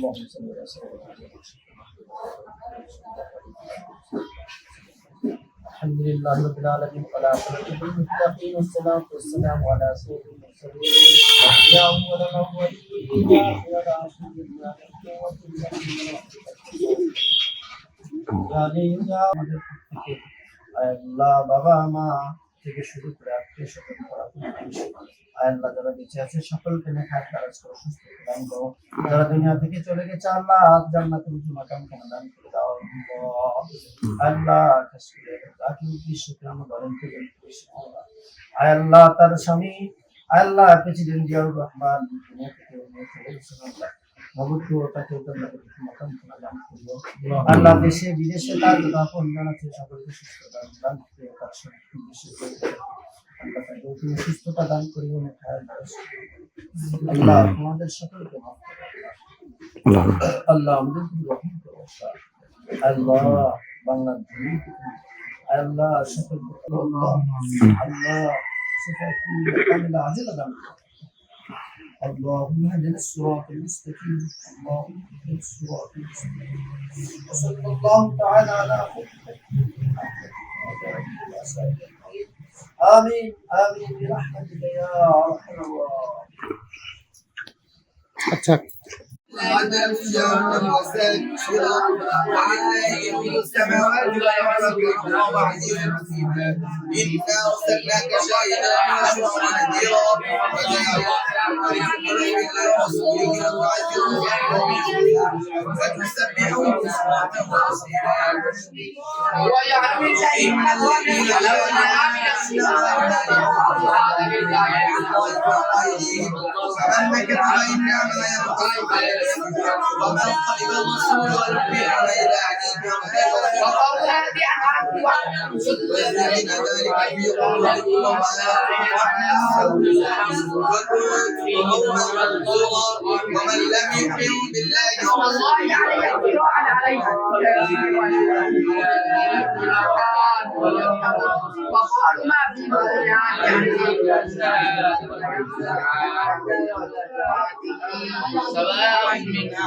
اللهم صل على سيدنا الحمد لله رب العالمين والعاقبة للمتقين والصلاة والسلام على سيد المرسلين يا أول الأولين يا آخر الآخرين يا ذا القوة আল্লাহ বাবা মা থেকে শুরু করে আত্মীয় স্বজন আল্লাহ যারা বেঁচে আছে সকলকে নেখায় খারাজ করে সুস্থ দান করো, যারা দুনিয়া থেকে চলে গেছে আল্লাহ জান্নাতুল মাকাম কেন দান করে দাও আল্লাহ। খাস করে জাকির বিশ্বকর্ম ধরেন থেকে আল্লাহ তার স্বামী আল্লাহ প্রেসিডেন্ট জিয়াউর রহমান দুনিয়া থেকে চলে গেছেন আল্লাহ আল্লাহ দেশে বিদেশে তার আপন জানাচ্ছে সকলকে সুস্থতা দান করে তার আল্লাহ তাকে সুস্থতা দান করি আল্লাহ আমাদের সকলকে আল্লাহ আমাদের রহম করো আল্লাহ বাংলার আল্লাহ সকলকে আল্লাহ সিফাতি কামিলা আজিলা দান اللهم اهدنا الصراط المستقيم اللهم اهدنا الصراط المستقيم وصلى الله تعالى على آمين آمين برحمتك يا أرحم الراحمين. السماوات والارض إنا أرسلناك شاهدا ونذيرا فتسبحوا بكرة وأصيلا إن الذين لا فمن مكر فإنما يمكر ومن قلب الرسول والمؤمن إلى أهله والذين ذلك في قلوبهم ومن لم يؤمن بالله وقالوا ما في سواء منا